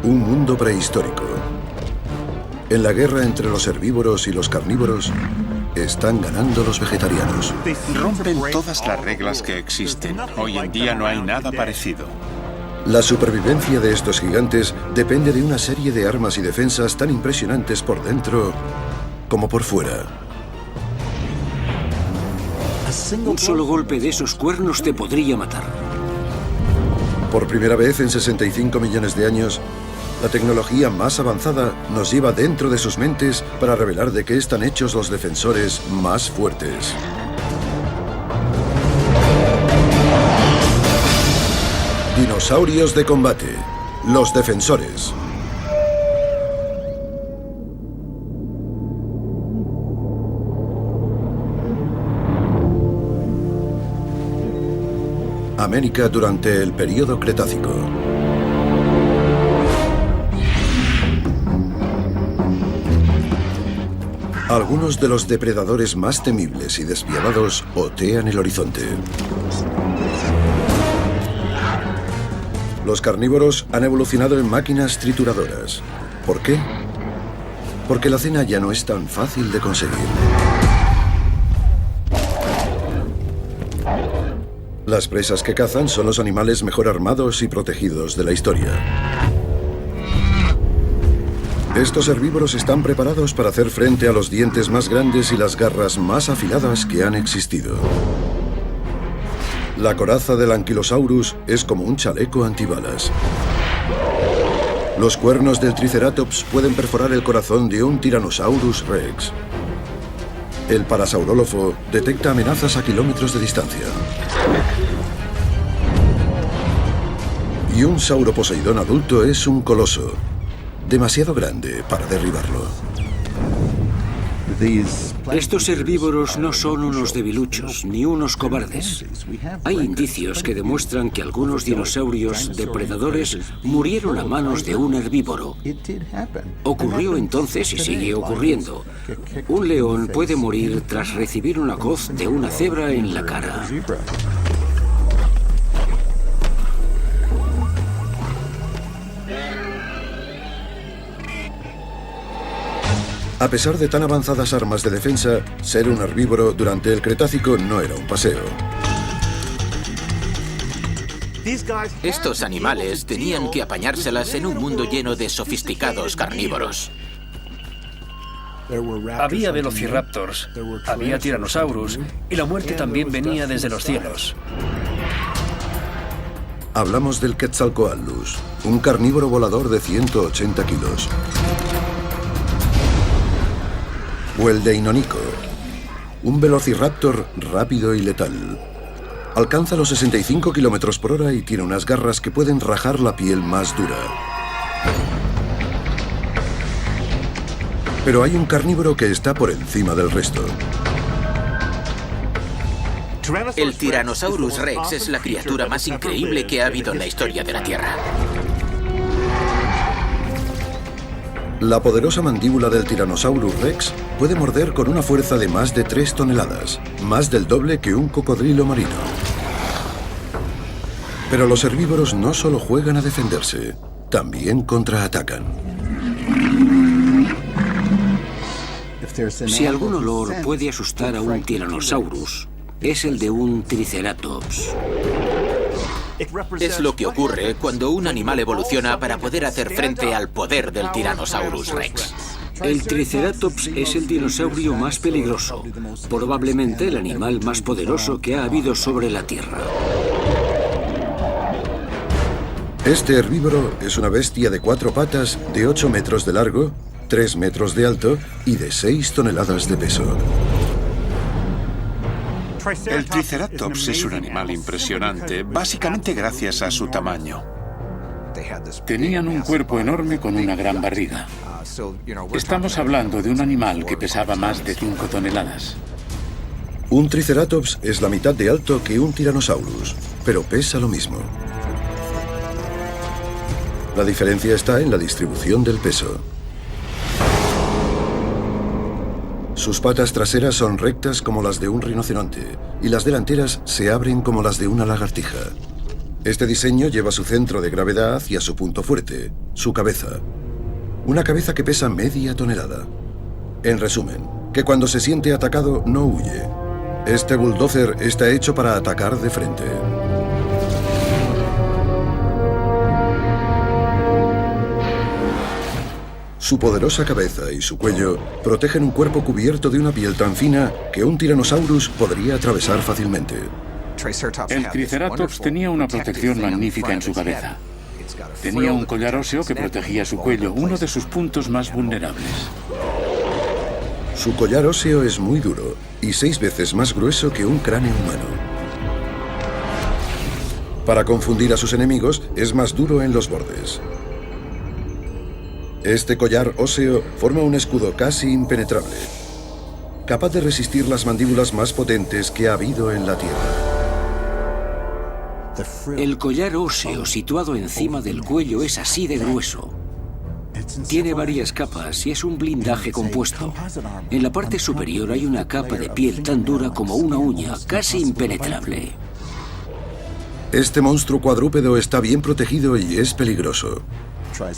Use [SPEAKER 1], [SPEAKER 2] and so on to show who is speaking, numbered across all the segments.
[SPEAKER 1] Un mundo prehistórico. En la guerra entre los herbívoros y los carnívoros, están ganando los vegetarianos.
[SPEAKER 2] Rompen todas las reglas que existen. Hoy en día no hay nada parecido.
[SPEAKER 1] La supervivencia de estos gigantes depende de una serie de armas y defensas tan impresionantes por dentro como por fuera.
[SPEAKER 3] Un solo golpe de esos cuernos te podría matar.
[SPEAKER 1] Por primera vez en 65 millones de años, la tecnología más avanzada nos lleva dentro de sus mentes para revelar de qué están hechos los defensores más fuertes. Dinosaurios de combate. Los defensores. América durante el período Cretácico. Algunos de los depredadores más temibles y despiadados otean el horizonte. Los carnívoros han evolucionado en máquinas trituradoras. ¿Por qué? Porque la cena ya no es tan fácil de conseguir. Las presas que cazan son los animales mejor armados y protegidos de la historia. Estos herbívoros están preparados para hacer frente a los dientes más grandes y las garras más afiladas que han existido. La coraza del Ankylosaurus es como un chaleco antibalas. Los cuernos del Triceratops pueden perforar el corazón de un Tyrannosaurus Rex. El Parasaurólofo detecta amenazas a kilómetros de distancia. Y un Sauroposeidón adulto es un coloso, demasiado grande para derribarlo.
[SPEAKER 3] Estos herbívoros no son unos debiluchos, ni unos cobardes. Hay indicios que demuestran que algunos dinosaurios depredadores murieron a manos de un herbívoro. Ocurrió entonces y sigue ocurriendo. Un león puede morir tras recibir una hoz de una cebra en la cara.
[SPEAKER 1] A pesar de tan avanzadas armas de defensa, ser un herbívoro durante el Cretácico no era un paseo.
[SPEAKER 4] Estos animales tenían que apañárselas en un mundo lleno de sofisticados carnívoros.
[SPEAKER 5] Había velociraptors, había tiranosaurus, y la muerte también venía desde los cielos.
[SPEAKER 1] Hablamos del Quetzalcoatlus, un carnívoro volador de 180 kilos. O el Deinonychus, un velociraptor rápido y letal. Alcanza los 65 kilómetros por hora y tiene unas garras que pueden rajar la piel más dura. Pero hay un carnívoro que está por encima del resto.
[SPEAKER 4] El Tyrannosaurus Rex es la criatura más increíble que ha habido en la historia de la Tierra.
[SPEAKER 1] La poderosa mandíbula del Tyrannosaurus Rex puede morder con una fuerza de más de 3 toneladas, más del doble que un cocodrilo marino. Pero los herbívoros no solo juegan a defenderse, también contraatacan.
[SPEAKER 3] Si algún olor puede asustar a un Tyrannosaurus, es el de un Triceratops.
[SPEAKER 4] Es lo que ocurre cuando un animal evoluciona para poder hacer frente al poder del Tyrannosaurus Rex.
[SPEAKER 3] El Triceratops es el dinosaurio más peligroso, probablemente el animal más poderoso que ha habido sobre la Tierra.
[SPEAKER 1] Este herbívoro es una bestia de 4 patas de 8 metros de largo, 3 metros de alto y de 6 toneladas de peso.
[SPEAKER 2] El Triceratops es un animal impresionante, básicamente gracias a su tamaño.
[SPEAKER 6] Tenían un cuerpo enorme con una gran barriga. Estamos hablando de un animal que pesaba más de 5 toneladas.
[SPEAKER 1] Un Triceratops es la mitad de alto que un Tyrannosaurus, pero pesa lo mismo. La diferencia está en la distribución del peso. Sus patas traseras son rectas como las de un rinoceronte y las delanteras se abren como las de una lagartija. Este diseño lleva su centro de gravedad hacia su punto fuerte, su cabeza. Una cabeza que pesa media tonelada. En resumen, que cuando se siente atacado no huye. Este bulldozer está hecho para atacar de frente. Su poderosa cabeza y su cuello protegen un cuerpo cubierto de una piel tan fina que un Tyrannosaurus podría atravesar fácilmente.
[SPEAKER 6] El Triceratops tenía una protección magnífica en su cabeza. Tenía un collar óseo que protegía su cuello, uno de sus puntos más vulnerables.
[SPEAKER 1] Su collar óseo es muy duro y 6 veces más grueso que un cráneo humano. Para confundir a sus enemigos, es más duro en los bordes. Este collar óseo forma un escudo casi impenetrable, capaz de resistir las mandíbulas más potentes que ha habido en la Tierra.
[SPEAKER 3] El collar óseo situado encima del cuello es así de grueso. Tiene varias capas y es un blindaje compuesto. En la parte superior hay una capa de piel tan dura como una uña, casi impenetrable.
[SPEAKER 1] Este monstruo cuadrúpedo está bien protegido y es peligroso.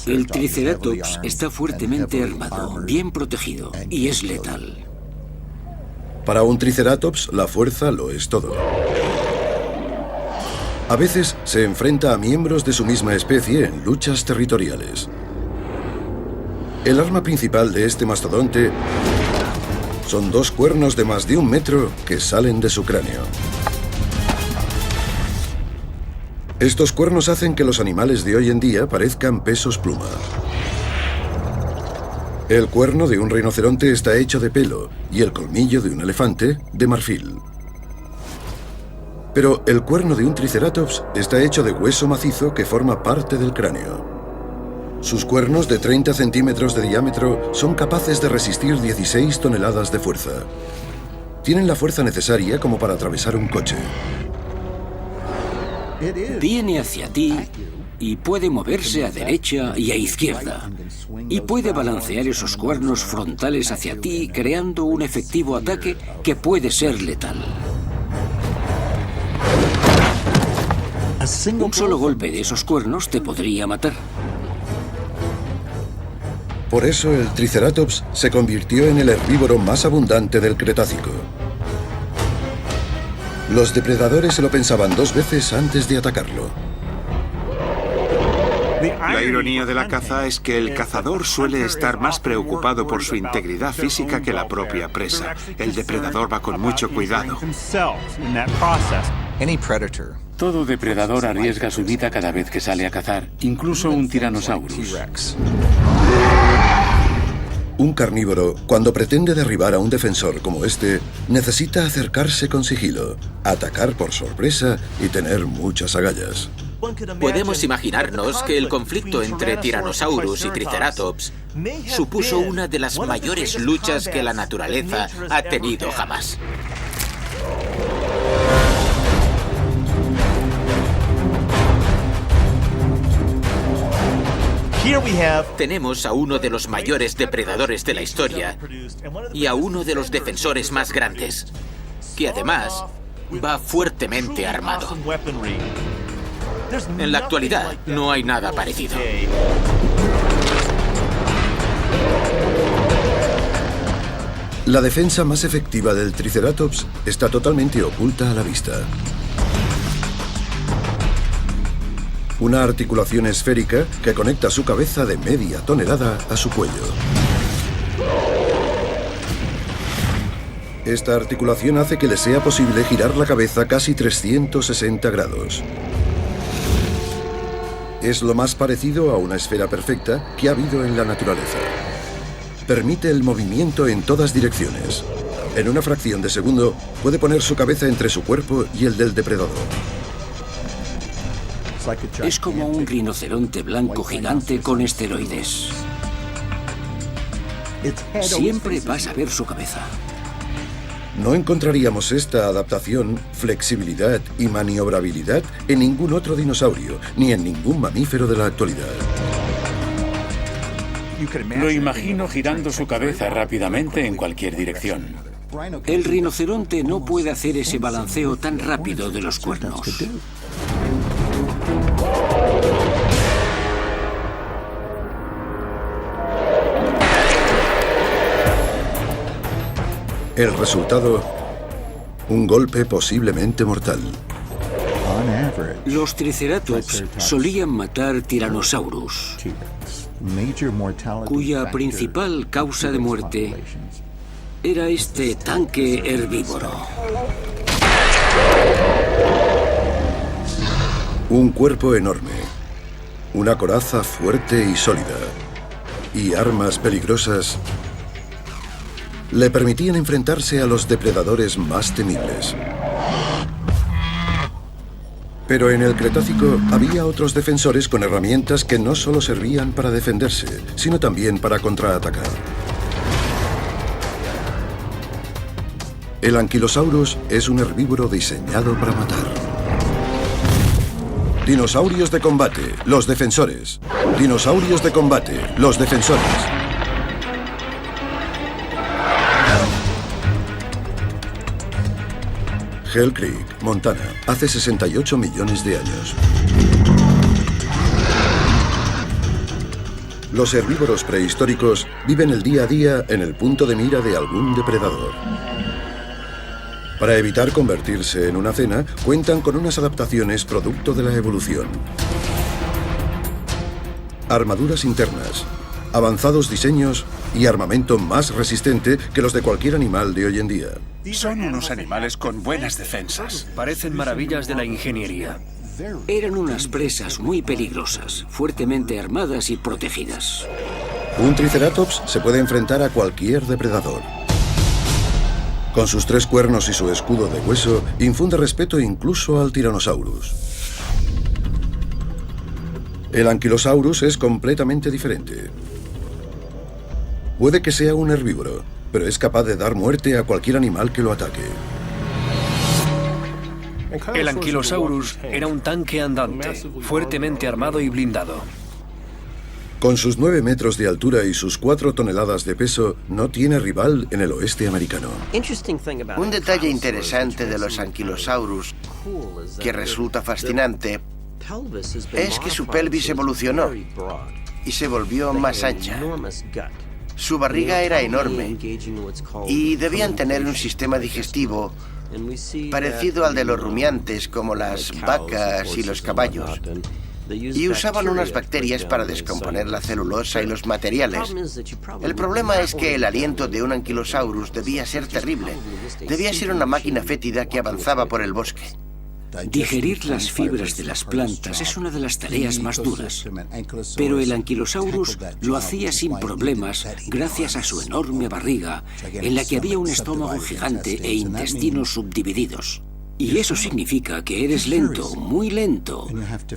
[SPEAKER 3] El Triceratops está fuertemente armado, bien protegido y es letal.
[SPEAKER 1] Para un Triceratops, la fuerza lo es todo. A veces se enfrenta a miembros de su misma especie en luchas territoriales. El arma principal de este mastodonte son 2 cuernos de más de 1 metro que salen de su cráneo. Estos cuernos hacen que los animales de hoy en día parezcan pesos pluma. El cuerno de un rinoceronte está hecho de pelo y el colmillo de un elefante de marfil. Pero el cuerno de un Triceratops está hecho de hueso macizo que forma parte del cráneo. Sus cuernos de 30 centímetros de diámetro son capaces de resistir 16 toneladas de fuerza. Tienen la fuerza necesaria como para atravesar un coche.
[SPEAKER 3] Viene hacia ti y puede moverse a derecha y a izquierda. Y puede balancear esos cuernos frontales hacia ti, creando un efectivo ataque que puede ser letal. Un solo golpe de esos cuernos te podría matar.
[SPEAKER 1] Por eso el Triceratops se convirtió en el herbívoro más abundante del Cretácico. Los depredadores se lo pensaban 2 veces antes de atacarlo.
[SPEAKER 2] La ironía de la caza es que el cazador suele estar más preocupado por su integridad física que la propia presa. El depredador va con mucho cuidado.
[SPEAKER 6] Todo depredador arriesga su vida cada vez que sale a cazar, incluso un Tyrannosaurus.
[SPEAKER 1] Un carnívoro, cuando pretende derribar a un defensor como este, necesita acercarse con sigilo, atacar por sorpresa y tener muchas agallas.
[SPEAKER 4] Podemos imaginarnos que el conflicto entre Tyrannosaurus y Triceratops supuso una de las mayores luchas que la naturaleza ha tenido jamás. Tenemos a uno de los mayores depredadores de la historia y a uno de los defensores más grandes, que además va fuertemente armado. En la actualidad no hay nada parecido.
[SPEAKER 1] La defensa más efectiva del Triceratops está totalmente oculta a la vista. Una articulación esférica que conecta su cabeza de media tonelada a su cuello. Esta articulación hace que le sea posible girar la cabeza casi 360 grados. Es lo más parecido a una esfera perfecta que ha habido en la naturaleza. Permite el movimiento en todas direcciones. En una fracción de segundo puede poner su cabeza entre su cuerpo y el del depredador.
[SPEAKER 3] Es como un rinoceronte blanco gigante con esteroides. Siempre vas a ver su cabeza.
[SPEAKER 1] No encontraríamos esta adaptación, flexibilidad y maniobrabilidad en ningún otro dinosaurio, ni en ningún mamífero de la actualidad.
[SPEAKER 6] Lo imagino girando su cabeza rápidamente en cualquier dirección.
[SPEAKER 3] El rinoceronte no puede hacer ese balanceo tan rápido de los cuernos.
[SPEAKER 1] El resultado, un golpe posiblemente mortal.
[SPEAKER 3] Los triceratops solían matar tiranosaurus, cuya principal causa de muerte era este tanque herbívoro.
[SPEAKER 1] Un cuerpo enorme, una coraza fuerte y sólida, y armas peligrosas le permitían enfrentarse a los depredadores más temibles. Pero en el Cretácico había otros defensores con herramientas que no solo servían para defenderse, sino también para contraatacar. El Ankylosaurus es un herbívoro diseñado para matar. Dinosaurios de combate, los defensores. Dinosaurios de combate, los defensores. Hell Creek, Montana, hace 68 millones de años. Los herbívoros prehistóricos viven el día a día en el punto de mira de algún depredador. Para evitar convertirse en una cena, cuentan con unas adaptaciones producto de la evolución. Armaduras internas, avanzados diseños y armamento más resistente que los de cualquier animal de hoy en día.
[SPEAKER 7] Son unos animales con buenas defensas.
[SPEAKER 5] Parecen maravillas de la ingeniería.
[SPEAKER 3] Eran unas presas muy peligrosas, fuertemente armadas y protegidas.
[SPEAKER 1] Un triceratops se puede enfrentar a cualquier depredador. Con sus 3 cuernos y su escudo de hueso, infunde respeto incluso al Tyrannosaurus. El Ankylosaurus es completamente diferente. Puede que sea un herbívoro, pero es capaz de dar muerte a cualquier animal que lo ataque.
[SPEAKER 5] El Ankylosaurus era un tanque andante, fuertemente armado y blindado.
[SPEAKER 1] Con sus 9 metros de altura y sus 4 toneladas de peso, no tiene rival en el oeste americano.
[SPEAKER 8] Un detalle interesante de los Ankylosaurus, que resulta fascinante, es que su pelvis evolucionó y se volvió más ancha. Su barriga era enorme y debían tener un sistema digestivo parecido al de los rumiantes, como las vacas y los caballos. Y usaban unas bacterias para descomponer la celulosa y los materiales. El problema es que el aliento de un Ankylosaurus debía ser terrible. Debía ser una máquina fétida que avanzaba por el bosque.
[SPEAKER 3] Digerir las fibras de las plantas es una de las tareas más duras, pero el Ankylosaurus lo hacía sin problemas gracias a su enorme barriga, en la que había un estómago gigante e intestinos subdivididos. Y eso significa que eres lento, muy lento,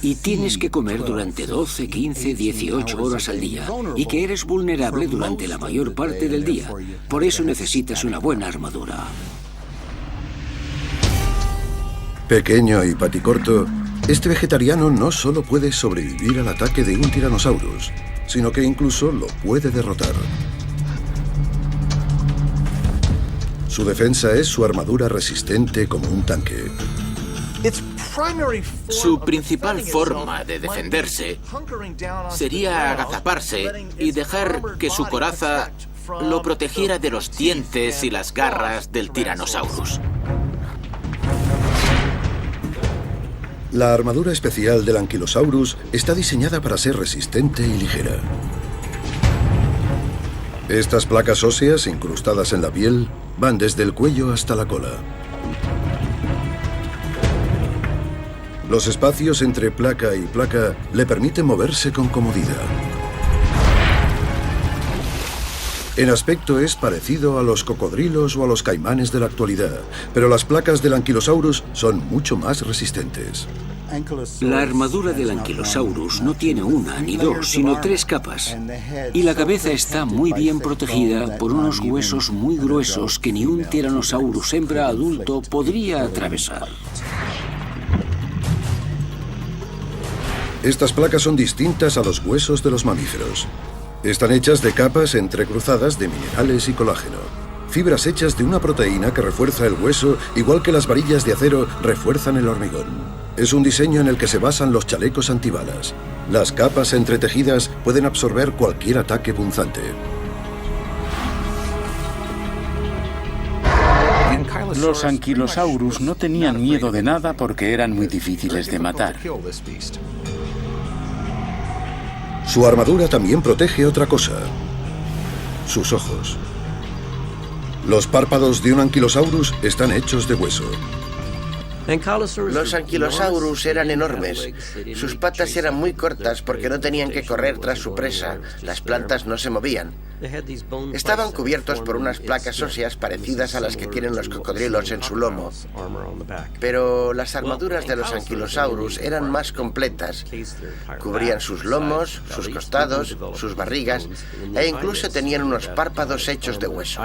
[SPEAKER 3] y tienes que comer durante 12, 15, 18 horas al día, y que eres vulnerable durante la mayor parte del día. Por eso necesitas una buena armadura.
[SPEAKER 1] Pequeño y paticorto, este vegetariano no solo puede sobrevivir al ataque de un Tyrannosaurus, sino que incluso lo puede derrotar. Su defensa es su armadura resistente como un tanque.
[SPEAKER 4] Su principal forma de defenderse sería agazaparse y dejar que su coraza lo protegiera de los dientes y las garras del Tyrannosaurus.
[SPEAKER 1] La armadura especial del Ankylosaurus está diseñada para ser resistente y ligera. Estas placas óseas incrustadas en la piel van desde el cuello hasta la cola. Los espacios entre placa y placa le permiten moverse con comodidad. En aspecto es parecido a los cocodrilos o a los caimanes de la actualidad, pero las placas del Ankylosaurus son mucho más resistentes.
[SPEAKER 3] La armadura del Ankylosaurus no tiene una ni dos, sino 3 capas. Y la cabeza está muy bien protegida por unos huesos muy gruesos que ni un Tyrannosaurus hembra adulto podría atravesar.
[SPEAKER 1] Estas placas son distintas a los huesos de los mamíferos. Están hechas de capas entrecruzadas de minerales y colágeno. fibras hechas de una proteína que refuerza el hueso, igual que las varillas de acero refuerzan el hormigón. Es un diseño en el que se basan los chalecos antibalas. Las capas entretejidas pueden absorber cualquier ataque punzante.
[SPEAKER 6] Los anquilosaurus no tenían miedo de nada porque eran muy difíciles de matar.
[SPEAKER 1] Su armadura también protege otra cosa: sus ojos. Los párpados de un anquilosaurus están hechos de hueso.
[SPEAKER 8] Los anquilosaurus eran enormes. Sus patas eran muy cortas porque no tenían que correr tras su presa. Las plantas no se movían. Estaban cubiertos por unas placas óseas parecidas a las que tienen los cocodrilos en su lomo. Pero las armaduras de los anquilosaurus eran más completas. Cubrían sus lomos, sus costados, sus barrigas e incluso tenían unos párpados hechos de hueso.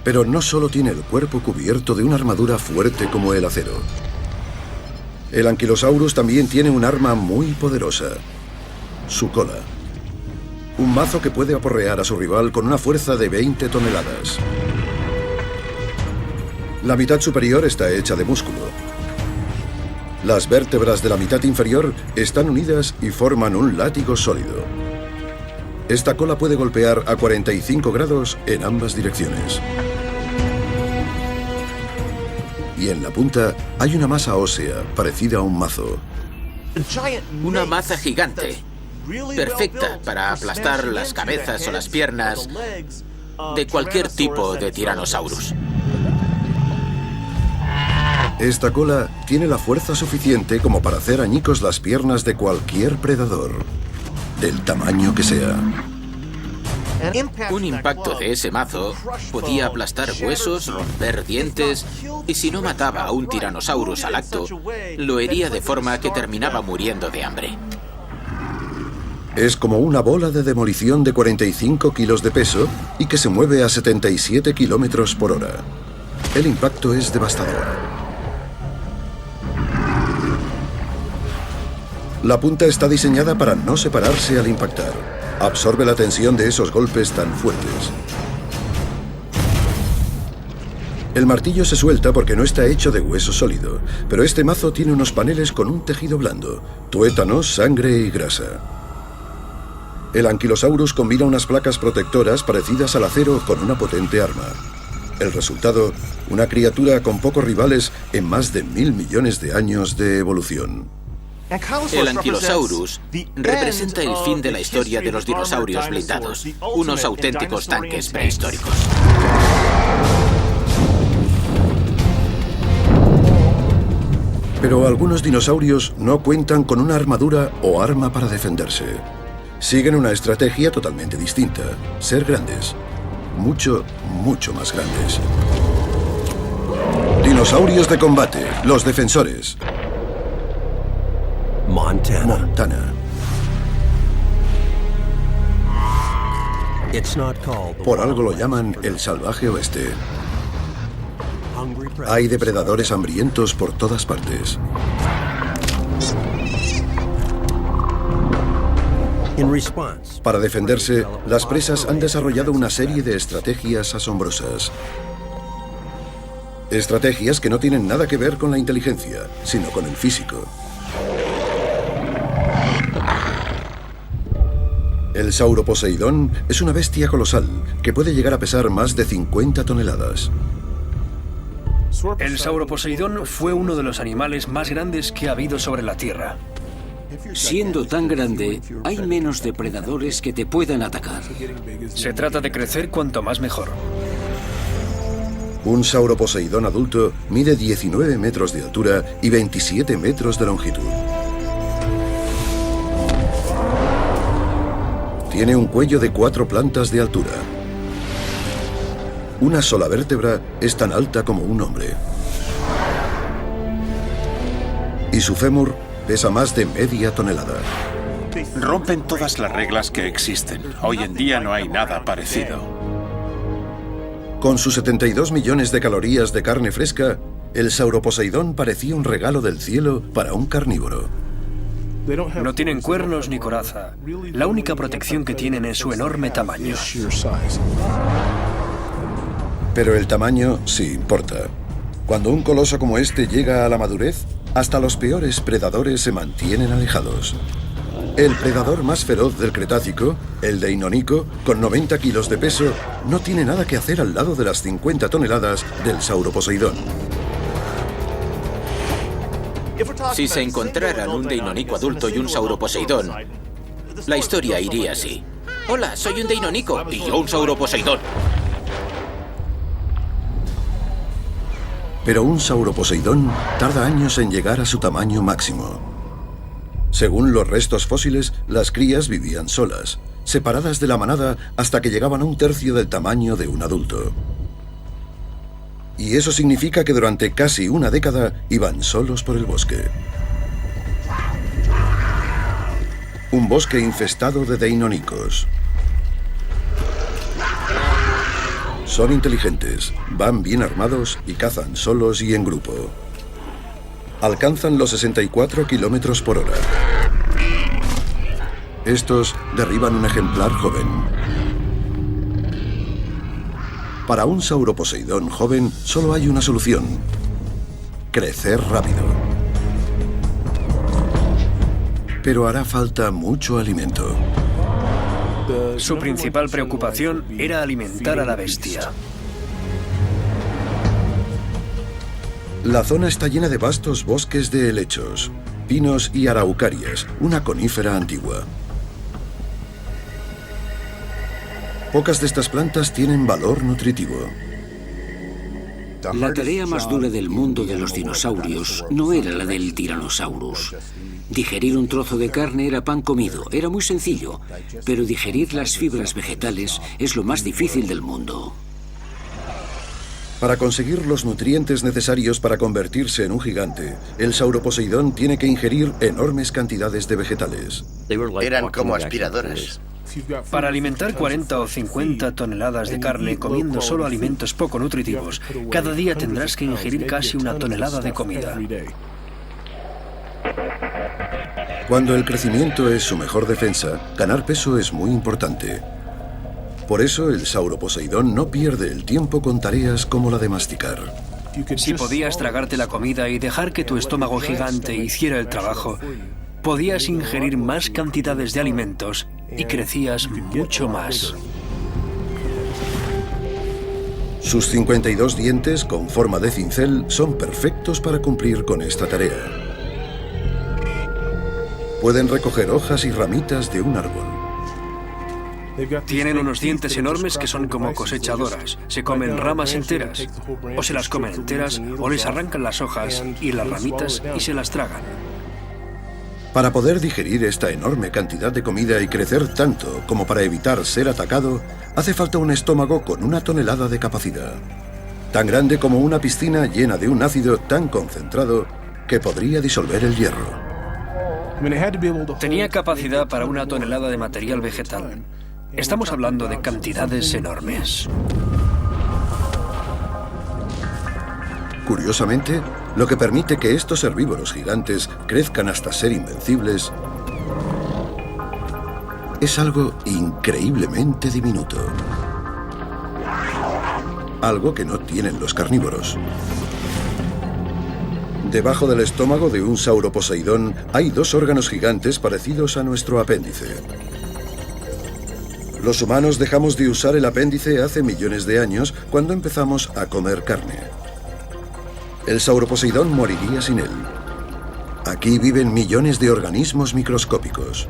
[SPEAKER 1] Pero no solo tiene el cuerpo cubierto de una armadura fuerte como el acero. El anquilosaurus también tiene un arma muy poderosa: su cola. Un mazo que puede aporrear a su rival con una fuerza de 20 toneladas. La mitad superior está hecha de músculo. Las vértebras de la mitad inferior están unidas y forman un látigo sólido. Esta cola puede golpear a 45 grados en ambas direcciones. Y en la punta hay una masa ósea parecida a un mazo.
[SPEAKER 4] Una maza gigante, perfecta para aplastar las cabezas o las piernas de cualquier tipo de Tyrannosaurus.
[SPEAKER 1] Esta cola tiene la fuerza suficiente como para hacer añicos las piernas de cualquier predador, del tamaño que sea.
[SPEAKER 4] Un impacto de ese mazo podía aplastar huesos, romper dientes, y si no mataba a un Tyrannosaurus al acto, lo hería de forma que terminaba muriendo de hambre.
[SPEAKER 1] Es como una bola de demolición de 45 kilos de peso y que se mueve a 77 kilómetros por hora. El impacto es devastador. La punta está diseñada para no separarse al impactar. Absorbe la tensión de esos golpes tan fuertes. El martillo se suelta porque no está hecho de hueso sólido, pero este mazo tiene unos paneles con un tejido blando, tuétanos, sangre y grasa. El anquilosaurus combina unas placas protectoras parecidas al acero con una potente arma. El resultado, una criatura con pocos rivales en más de 1.000 millones de años de evolución.
[SPEAKER 4] El Ankylosaurus representa el fin de la historia de los dinosaurios blindados, unos auténticos tanques prehistóricos.
[SPEAKER 1] Pero algunos dinosaurios no cuentan con una armadura o arma para defenderse. Siguen una estrategia totalmente distinta: ser grandes. Mucho, mucho más grandes. Dinosaurios de combate, los defensores. Montana. Por algo lo llaman el salvaje oeste. Hay depredadores hambrientos por todas partes. Para defenderse, las presas han desarrollado una serie de estrategias asombrosas. Estrategias que no tienen nada que ver con la inteligencia, sino con el físico. El Sauroposeidón es una bestia colosal que puede llegar a pesar más de 50 toneladas.
[SPEAKER 5] El Sauroposeidón fue uno de los animales más grandes que ha habido sobre la Tierra.
[SPEAKER 3] Siendo tan grande, hay menos depredadores que te puedan atacar.
[SPEAKER 5] Se trata de crecer cuanto más mejor.
[SPEAKER 1] Un Sauroposeidón adulto mide 19 metros de altura y 27 metros de longitud. Tiene un cuello de 4 plantas de altura. Una sola vértebra es tan alta como un hombre. Y su fémur pesa más de media tonelada.
[SPEAKER 7] Rompen todas las reglas que existen. Hoy en día no hay nada parecido.
[SPEAKER 1] Con sus 72 millones de calorías de carne fresca, el Sauroposeidón parecía un regalo del cielo para un carnívoro.
[SPEAKER 5] No tienen cuernos ni coraza. La única protección que tienen es su enorme tamaño.
[SPEAKER 1] Pero el tamaño sí importa. Cuando un coloso como este llega a la madurez, hasta los peores predadores se mantienen alejados. El predador más feroz del Cretácico, el Deinonyco, con 90 kilos de peso, no tiene nada que hacer al lado de las 50 toneladas del Sauroposeidón.
[SPEAKER 4] Si se encontraran un Deinonyco adulto y un Sauroposeidón, la historia iría así. Hola, soy un Deinonyco y yo un Sauroposeidón.
[SPEAKER 1] Pero un Sauroposeidón tarda años en llegar a su tamaño máximo. Según los restos fósiles, las crías vivían solas, separadas de la manada hasta que llegaban a un tercio del tamaño de un adulto. Y eso significa que durante casi una década iban solos por el bosque. Un bosque infestado de Deinonycos. Son inteligentes, van bien armados y cazan solos y en grupo. Alcanzan los 64 kilómetros por hora. Estos derriban un ejemplar joven. Para un Sauroposeidón joven solo hay una solución: crecer rápido. Pero hará falta mucho alimento.
[SPEAKER 5] Su principal preocupación era alimentar a la bestia.
[SPEAKER 1] La zona está llena de vastos bosques de helechos, pinos y araucarias, una conífera antigua. Pocas de estas plantas tienen valor nutritivo.
[SPEAKER 3] La tarea más dura del mundo de los dinosaurios no era la del Tyrannosaurus. Digerir un trozo de carne era pan comido, era muy sencillo, pero digerir las fibras vegetales es lo más difícil del mundo.
[SPEAKER 1] Para conseguir los nutrientes necesarios para convertirse en un gigante, el Sauroposeidón tiene que ingerir enormes cantidades de vegetales.
[SPEAKER 8] Eran como aspiradoras.
[SPEAKER 5] Para alimentar 40 o 50 toneladas de carne comiendo solo alimentos poco nutritivos, cada día tendrás que ingerir casi una tonelada de comida.
[SPEAKER 1] Cuando el crecimiento es su mejor defensa, ganar peso es muy importante. Por eso el Sauroposeidón no pierde el tiempo con tareas como la de masticar.
[SPEAKER 5] Si podías tragarte la comida y dejar que tu estómago gigante hiciera el trabajo, podías ingerir más cantidades de alimentos y crecías mucho más.
[SPEAKER 1] Sus 52 dientes con forma de cincel son perfectos para cumplir con esta tarea. Pueden recoger hojas y ramitas de un árbol.
[SPEAKER 5] Tienen unos dientes enormes que son como cosechadoras. Se comen ramas enteras, o se las comen enteras, o les arrancan las hojas y las ramitas y se las tragan.
[SPEAKER 1] Para poder digerir esta enorme cantidad de comida y crecer tanto como para evitar ser atacado, hace falta un estómago con 1 tonelada de capacidad. Tan grande como una piscina llena de un ácido tan concentrado que podría disolver el hierro.
[SPEAKER 5] Tenía capacidad para 1 tonelada de material vegetal. Estamos hablando de cantidades enormes.
[SPEAKER 1] Curiosamente, lo que permite que estos herbívoros gigantes crezcan hasta ser invencibles es algo increíblemente diminuto. Algo que no tienen los carnívoros. Debajo del estómago de un Sauroposeidón hay 2 órganos gigantes parecidos a nuestro apéndice. Los humanos dejamos de usar el apéndice hace millones de años cuando empezamos a comer carne. El Sauroposeidón moriría sin él. Aquí viven millones de organismos microscópicos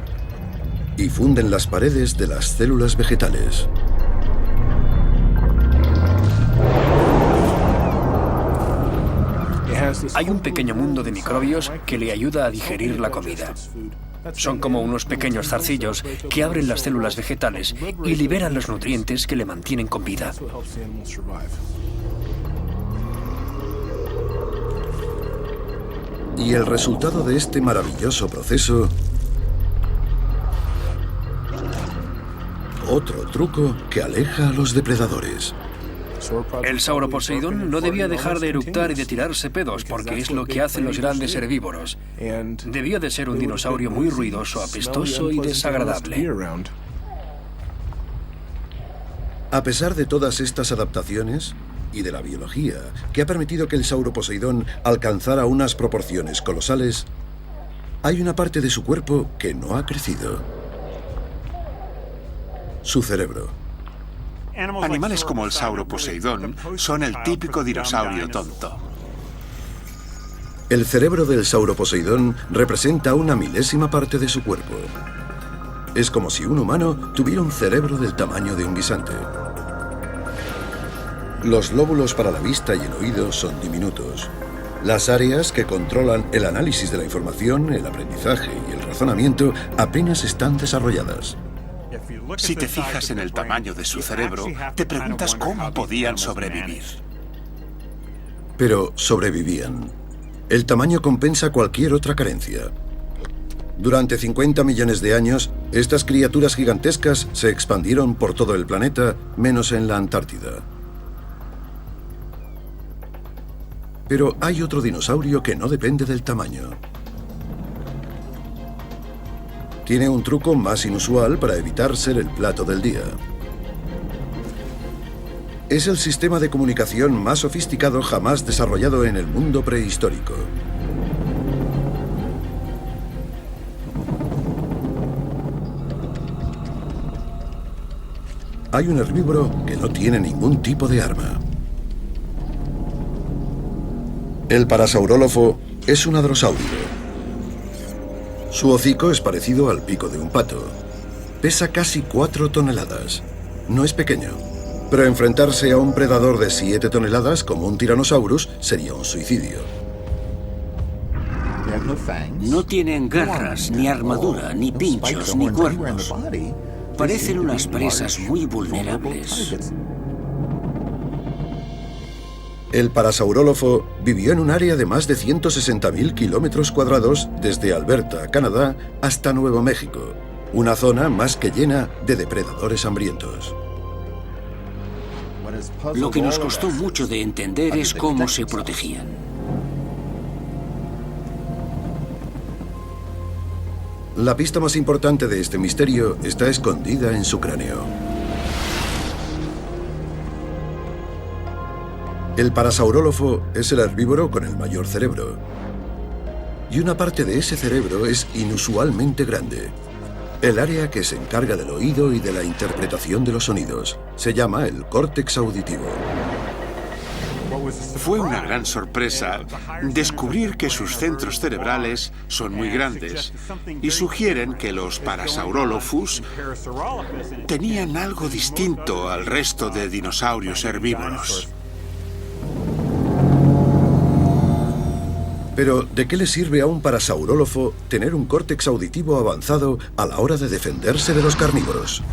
[SPEAKER 1] y funden las paredes de las células vegetales.
[SPEAKER 5] Hay un pequeño mundo de microbios que le ayuda a digerir la comida. Son como unos pequeños zarcillos que abren las células vegetales y liberan los nutrientes que le mantienen con vida.
[SPEAKER 1] Y el resultado de este maravilloso proceso... Otro truco que aleja a los depredadores.
[SPEAKER 5] El Sauroposeidón no debía dejar de eructar y de tirarse pedos, porque es lo que hacen los grandes herbívoros. Debió de ser un dinosaurio muy ruidoso, apestoso y desagradable.
[SPEAKER 1] A pesar de todas estas adaptaciones, y de la biología que ha permitido que el sauroposeidón alcanzara unas proporciones colosales, hay una parte de su cuerpo que no ha crecido: su cerebro.
[SPEAKER 2] Animales como el sauroposeidón son el típico dinosaurio tonto.
[SPEAKER 1] El cerebro del sauroposeidón representa una milésima parte de su cuerpo. Es como si un humano tuviera un cerebro del tamaño de un guisante. Los lóbulos para la vista y el oído son diminutos. Las áreas que controlan el análisis de la información, el aprendizaje y el razonamiento apenas están desarrolladas.
[SPEAKER 2] Si te fijas en el tamaño de su cerebro, te preguntas cómo podían sobrevivir.
[SPEAKER 1] Pero sobrevivían. El tamaño compensa cualquier otra carencia. Durante 50 millones de años, estas criaturas gigantescas se expandieron por todo el planeta, menos en la Antártida. Pero hay otro dinosaurio que no depende del tamaño. Tiene un truco más inusual para evitar ser el plato del día. Es el sistema de comunicación más sofisticado jamás desarrollado en el mundo prehistórico. Hay un herbívoro que no tiene ningún tipo de arma. El parasaurólofo es un hadrosáurido. Su hocico es parecido al pico de un pato. Pesa casi 4 toneladas. No es pequeño, pero enfrentarse a un predador de 7 toneladas como un Tyrannosaurus sería un suicidio.
[SPEAKER 3] No tienen garras, ni armadura, ni pinchos, ni cuernos. Parecen unas presas muy vulnerables.
[SPEAKER 1] El parasaurólofo vivió en un área de más de 160.000 kilómetros cuadrados desde Alberta, Canadá, hasta Nuevo México, una zona más que llena de depredadores hambrientos.
[SPEAKER 3] Lo que nos costó mucho de entender es cómo se protegían.
[SPEAKER 1] La pista más importante de este misterio está escondida en su cráneo. El parasaurólofo es el herbívoro con el mayor cerebro. Y una parte de ese cerebro es inusualmente grande. El área que se encarga del oído y de la interpretación de los sonidos. Se llama el córtex auditivo.
[SPEAKER 2] Fue una gran sorpresa descubrir que sus centros cerebrales son muy grandes y sugieren que los Parasaurolophus tenían algo distinto al resto de dinosaurios herbívoros.
[SPEAKER 1] Pero, ¿de qué le sirve a un parasaurólofo tener un córtex auditivo avanzado a la hora de defenderse de los carnívoros?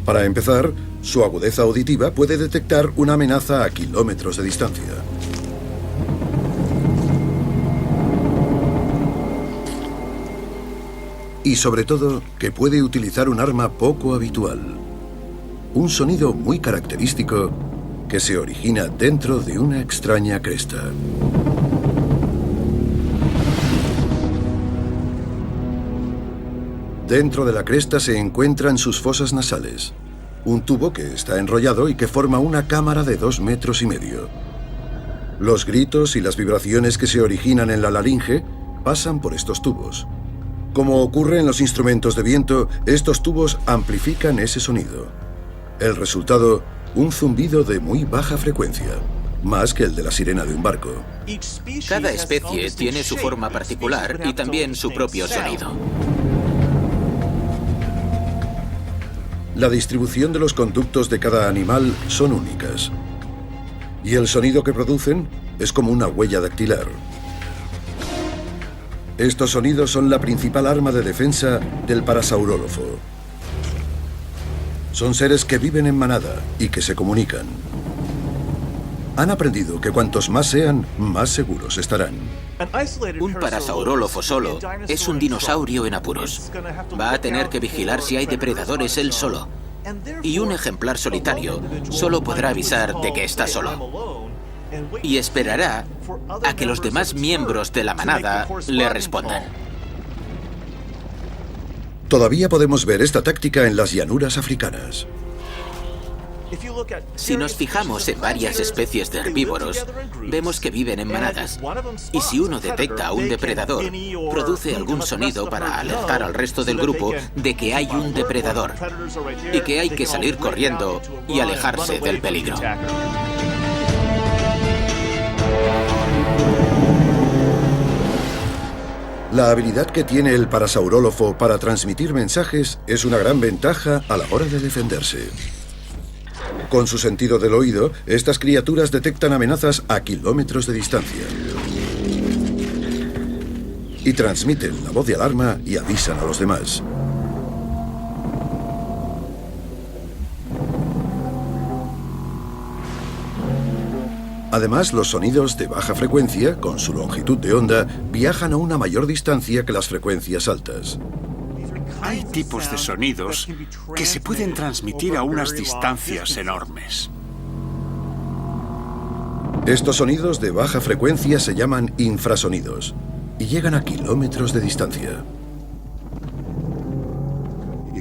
[SPEAKER 1] Para empezar, su agudeza auditiva puede detectar una amenaza a kilómetros de distancia. Y sobre todo, que puede utilizar un arma poco habitual. Un sonido muy característico que se origina dentro de una extraña cresta. Dentro de la cresta se encuentran sus fosas nasales, un tubo que está enrollado y que forma una cámara de 2,5 metros. Los gritos y las vibraciones que se originan en la laringe pasan por estos tubos. Como ocurre en los instrumentos de viento, estos tubos amplifican ese sonido. El resultado, un zumbido de muy baja frecuencia, más que el de la sirena de un barco.
[SPEAKER 4] Cada especie tiene su forma particular y también su propio sonido.
[SPEAKER 1] La distribución de los conductos de cada animal son únicas. Y el sonido que producen es como una huella dactilar. Estos sonidos son la principal arma de defensa del parasaurólofo. Son seres que viven en manada y que se comunican. Han aprendido que cuantos más sean, más seguros estarán.
[SPEAKER 4] Un parasaurólofo solo es un dinosaurio en apuros. Va a tener que vigilar si hay depredadores él solo. Y un ejemplar solitario solo podrá avisar de que está solo. Y esperará a que los demás miembros de la manada le respondan.
[SPEAKER 1] Todavía podemos ver esta táctica en las llanuras africanas.
[SPEAKER 4] Si nos fijamos en varias especies de herbívoros, vemos que viven en manadas. Y si uno detecta a un depredador, produce algún sonido para alertar al resto del grupo de que hay un depredador y que hay que salir corriendo y alejarse del peligro.
[SPEAKER 1] La habilidad que tiene el parasaurólofo para transmitir mensajes es una gran ventaja a la hora de defenderse. Con su sentido del oído, estas criaturas detectan amenazas a kilómetros de distancia. Y transmiten la voz de alarma y avisan a los demás. Además, los sonidos de baja frecuencia, con su longitud de onda, viajan a una mayor distancia que las frecuencias altas.
[SPEAKER 2] Hay tipos de sonidos que se pueden transmitir a unas distancias enormes.
[SPEAKER 1] Estos sonidos de baja frecuencia se llaman infrasonidos y llegan a kilómetros de distancia.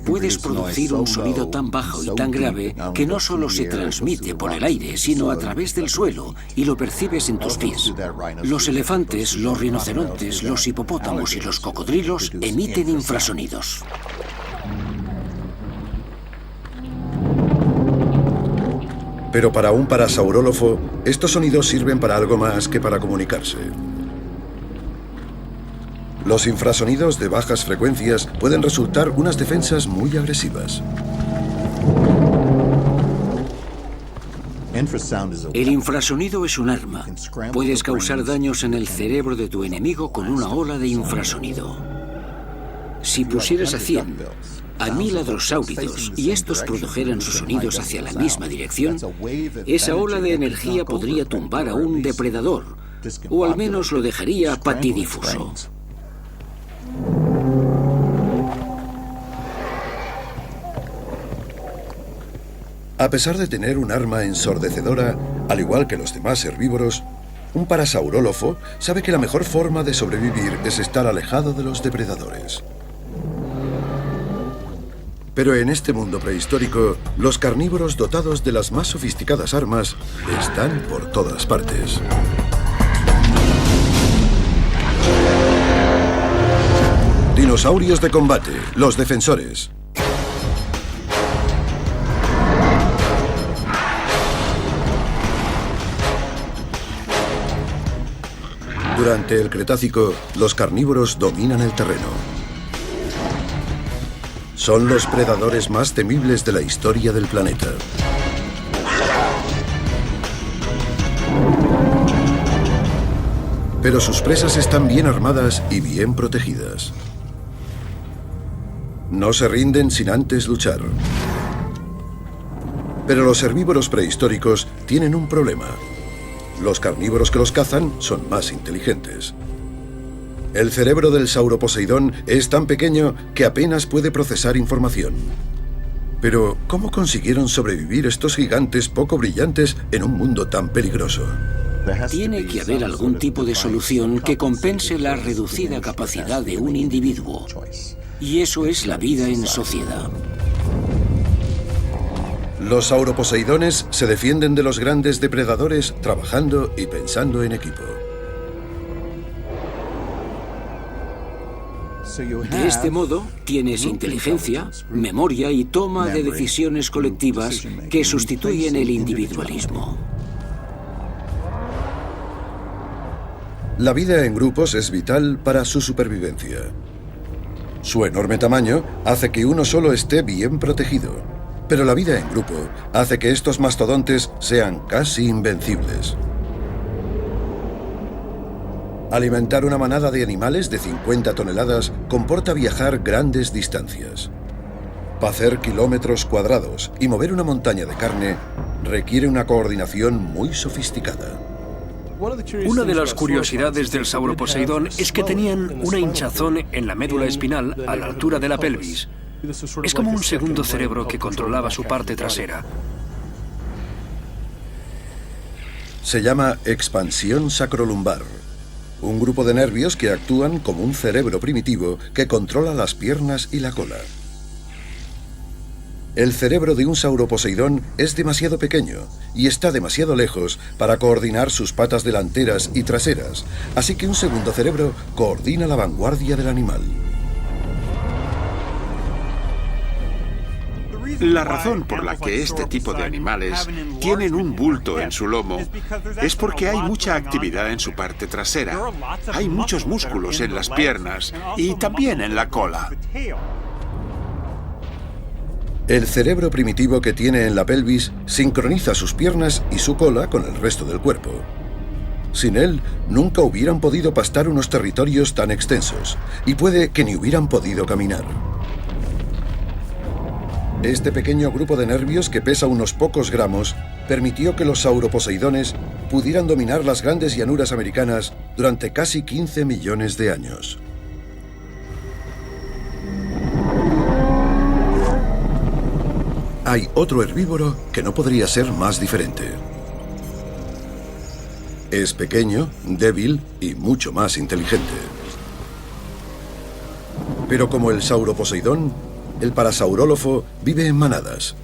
[SPEAKER 3] Puedes producir un sonido tan bajo y tan grave que no solo se transmite por el aire, sino a través del suelo, y lo percibes en tus pies. Los elefantes, los rinocerontes, los hipopótamos y los cocodrilos emiten infrasonidos.
[SPEAKER 1] Pero para un parasaurólofo, estos sonidos sirven para algo más que para comunicarse. Los infrasonidos de bajas frecuencias pueden resultar unas defensas muy agresivas.
[SPEAKER 3] El infrasonido es un arma. Puedes causar daños en el cerebro de tu enemigo con una ola de infrasonido. Si pusieras a 100, a 1000 hadrosáuridos y estos produjeran sus sonidos hacia la misma dirección, esa ola de energía podría tumbar a un depredador, o al menos lo dejaría patidifuso.
[SPEAKER 1] A pesar de tener un arma ensordecedora, al igual que los demás herbívoros, un parasaurólofo sabe que la mejor forma de sobrevivir es estar alejado de los depredadores. Pero en este mundo prehistórico, los carnívoros dotados de las más sofisticadas armas están por todas partes. Dinosaurios de combate, los defensores. Durante el Cretácico, los carnívoros dominan el terreno. Son los predadores más temibles de la historia del planeta. Pero sus presas están bien armadas y bien protegidas. No se rinden sin antes luchar. Pero los herbívoros prehistóricos tienen un problema. Los carnívoros que los cazan son más inteligentes. El cerebro del sauroposeidón es tan pequeño que apenas puede procesar información. Pero, ¿cómo consiguieron sobrevivir estos gigantes poco brillantes en un mundo tan peligroso?
[SPEAKER 3] Tiene que haber algún tipo de solución que compense la reducida capacidad de un individuo. Y eso es la vida en sociedad.
[SPEAKER 1] Los sauroposeidones se defienden de los grandes depredadores trabajando y pensando en equipo.
[SPEAKER 3] De este modo, tienes inteligencia, memoria y toma de decisiones colectivas que sustituyen el individualismo.
[SPEAKER 1] La vida en grupos es vital para su supervivencia. Su enorme tamaño hace que uno solo esté bien protegido. Pero la vida en grupo hace que estos mastodontes sean casi invencibles. Alimentar una manada de animales de 50 toneladas comporta viajar grandes distancias. Pacer kilómetros cuadrados y mover una montaña de carne requiere una coordinación muy sofisticada.
[SPEAKER 5] Una de las curiosidades del sauroposeidón es que tenían una hinchazón en la médula espinal a la altura de la pelvis. Es como un segundo cerebro que controlaba su parte trasera.
[SPEAKER 1] Se llama expansión sacrolumbar, un grupo de nervios que actúan como un cerebro primitivo que controla las piernas y la cola. El cerebro de un sauroposeidón es demasiado pequeño y está demasiado lejos para coordinar sus patas delanteras y traseras, así que un segundo cerebro coordina la vanguardia del animal.
[SPEAKER 2] La razón por la que este tipo de animales tienen un bulto en su lomo es porque hay mucha actividad en su parte trasera. Hay muchos músculos en las piernas y también en la cola.
[SPEAKER 1] El cerebro primitivo que tiene en la pelvis sincroniza sus piernas y su cola con el resto del cuerpo. Sin él, nunca hubieran podido pastar unos territorios tan extensos, y puede que ni hubieran podido caminar. Este pequeño grupo de nervios, que pesa unos pocos gramos, permitió que los sauroposeidones pudieran dominar las grandes llanuras americanas durante casi 15 millones de años. Hay otro herbívoro que no podría ser más diferente. Es pequeño, débil y mucho más inteligente. Pero como el sauroposeidón, el parasaurólofo vive en manadas.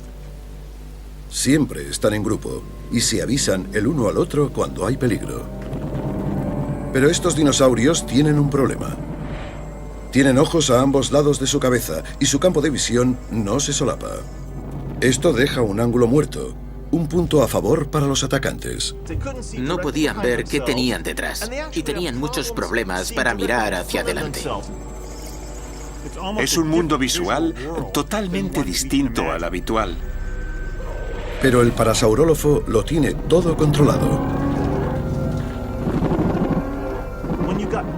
[SPEAKER 1] Siempre están en grupo y se avisan el uno al otro cuando hay peligro. Pero estos dinosaurios tienen un problema. Tienen ojos a ambos lados de su cabeza y su campo de visión no se solapa. Esto deja un ángulo muerto, un punto a favor para los atacantes.
[SPEAKER 4] No podían ver qué tenían detrás y tenían muchos problemas para mirar hacia adelante.
[SPEAKER 2] Es un mundo visual totalmente distinto al habitual.
[SPEAKER 1] Pero el parasaurólofo lo tiene todo controlado.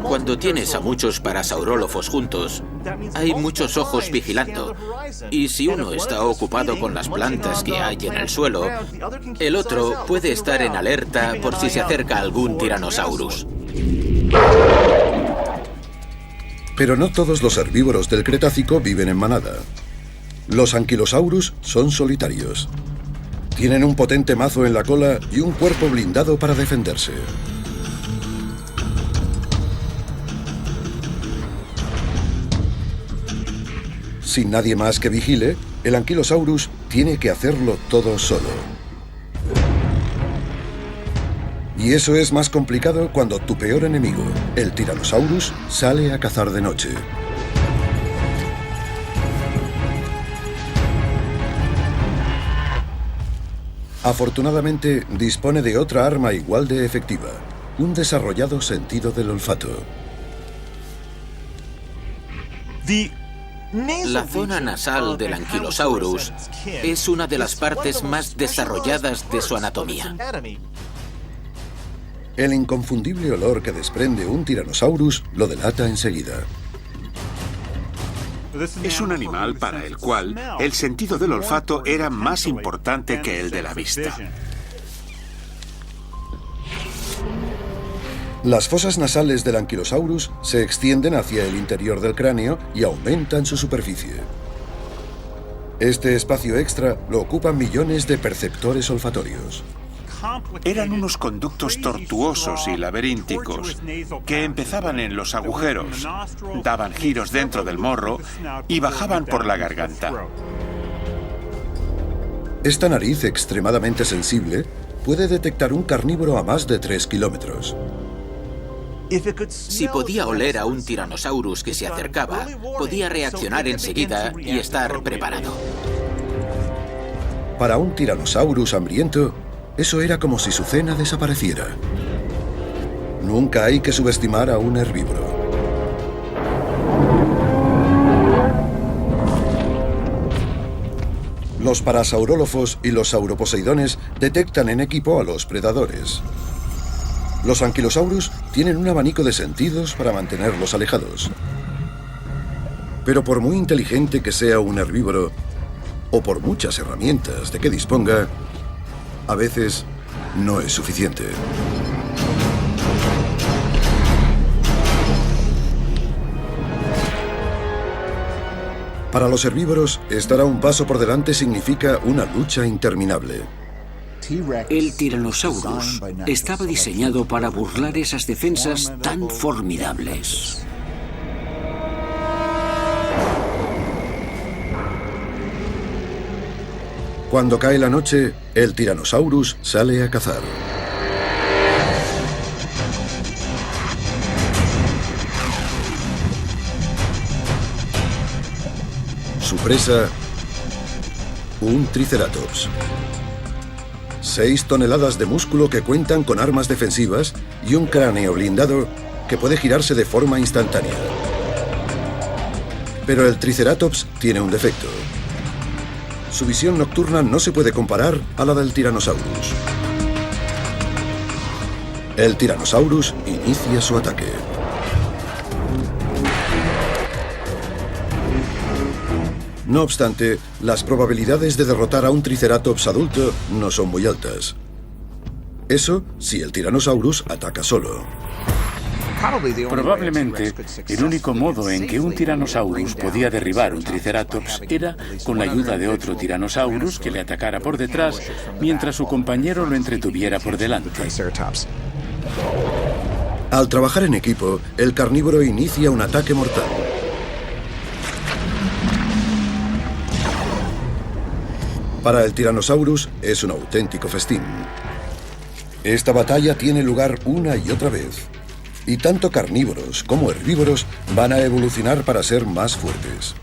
[SPEAKER 4] Cuando tienes a muchos parasaurólofos juntos, hay muchos ojos vigilando. Y si uno está ocupado con las plantas que hay en el suelo, el otro puede estar en alerta por si se acerca algún Tyrannosaurus.
[SPEAKER 1] Pero no todos los herbívoros del Cretácico viven en manada. Los anquilosaurus son solitarios. Tienen un potente mazo en la cola y un cuerpo blindado para defenderse. Sin nadie más que vigile, el Ankylosaurus tiene que hacerlo todo solo. Y eso es más complicado cuando tu peor enemigo, el Tyrannosaurus, sale a cazar de noche. Afortunadamente, dispone de otra arma igual de efectiva, un desarrollado sentido del olfato.
[SPEAKER 4] La zona nasal del Ankylosaurus es una de las partes más desarrolladas de su anatomía.
[SPEAKER 1] El inconfundible olor que desprende un Tyrannosaurus lo delata enseguida.
[SPEAKER 2] Es un animal para el cual el sentido del olfato era más importante que el de la vista.
[SPEAKER 1] Las fosas nasales del Ankylosaurus se extienden hacia el interior del cráneo y aumentan su superficie. Este espacio extra lo ocupan millones de perceptores olfatorios.
[SPEAKER 2] Eran unos conductos tortuosos y laberínticos que empezaban en los agujeros, daban giros dentro del morro y bajaban por la garganta.
[SPEAKER 1] Esta nariz extremadamente sensible puede detectar un carnívoro a más de 3 kilómetros.
[SPEAKER 4] Si podía oler a un Tyrannosaurus que se acercaba, podía reaccionar enseguida y estar preparado.
[SPEAKER 1] Para un Tyrannosaurus hambriento, eso era como si su cena desapareciera. Nunca hay que subestimar a un herbívoro. Los parasaurólofos y los sauroposeidones detectan en equipo a los predadores. Los anquilosaurus tienen un abanico de sentidos para mantenerlos alejados. Pero por muy inteligente que sea un herbívoro, o por muchas herramientas de que disponga, a veces no es suficiente. Para los herbívoros, estar a un paso por delante significa una lucha interminable.
[SPEAKER 3] El Tyrannosaurus estaba diseñado para burlar esas defensas tan formidables.
[SPEAKER 1] Cuando cae la noche, el Tyrannosaurus sale a cazar. Su presa, un Triceratops. 6 toneladas de músculo que cuentan con armas defensivas y un cráneo blindado que puede girarse de forma instantánea. Pero el Triceratops tiene un defecto. Su visión nocturna no se puede comparar a la del Tyrannosaurus. El Tyrannosaurus inicia su ataque. No obstante, las probabilidades de derrotar a un Triceratops adulto no son muy altas. Eso si el Tyrannosaurus ataca solo.
[SPEAKER 6] Probablemente, el único modo en que un Tyrannosaurus podía derribar un Triceratops era con la ayuda de otro Tyrannosaurus que le atacara por detrás mientras su compañero lo entretuviera por delante.
[SPEAKER 1] Al trabajar en equipo, el carnívoro inicia un ataque mortal. Para el Tyrannosaurus es un auténtico festín. Esta batalla tiene lugar una y otra vez. Y tanto carnívoros como herbívoros van a evolucionar para ser más fuertes.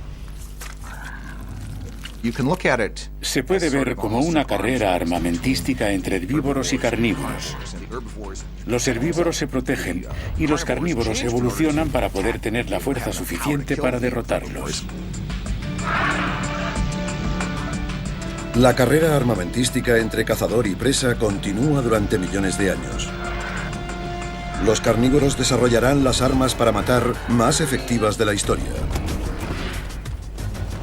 [SPEAKER 6] Se puede ver como una carrera armamentística entre herbívoros y carnívoros. Los herbívoros se protegen y los carnívoros evolucionan para poder tener la fuerza suficiente para derrotarlos.
[SPEAKER 1] La carrera armamentística entre cazador y presa continúa durante millones de años. Los carnívoros desarrollarán las armas para matar más efectivas de la historia.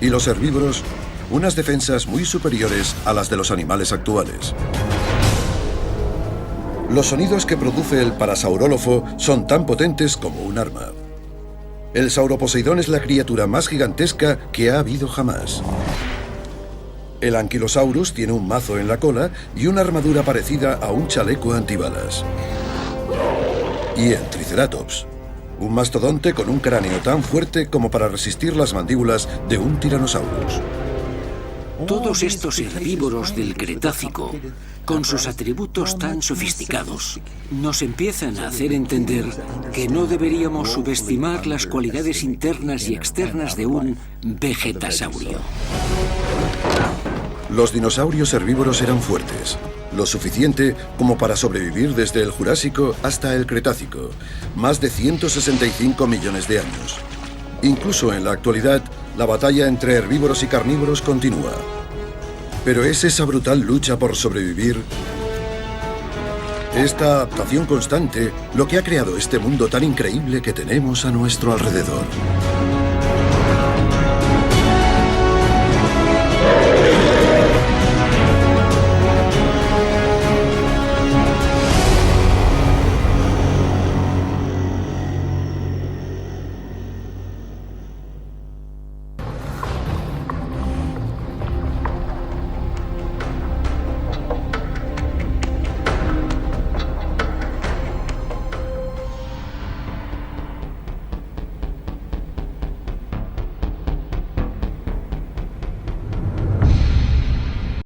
[SPEAKER 1] Y los herbívoros, unas defensas muy superiores a las de los animales actuales. Los sonidos que produce el parasaurólofo son tan potentes como un arma. El Sauroposeidón es la criatura más gigantesca que ha habido jamás. El Ankylosaurus tiene un mazo en la cola y una armadura parecida a un chaleco antibalas. Y el Triceratops, un mastodonte con un cráneo tan fuerte como para resistir las mandíbulas de un Tyrannosaurus.
[SPEAKER 3] Todos estos herbívoros del Cretácico, con sus atributos tan sofisticados, nos empiezan a hacer entender que no deberíamos subestimar las cualidades internas y externas de un vegetasaurio.
[SPEAKER 1] Los dinosaurios herbívoros eran fuertes, lo suficiente como para sobrevivir desde el Jurásico hasta el Cretácico, más de 165 millones de años. Incluso en la actualidad, la batalla entre herbívoros y carnívoros continúa. Pero es esa brutal lucha por sobrevivir, esta adaptación constante, lo que ha creado este mundo tan increíble que tenemos a nuestro alrededor.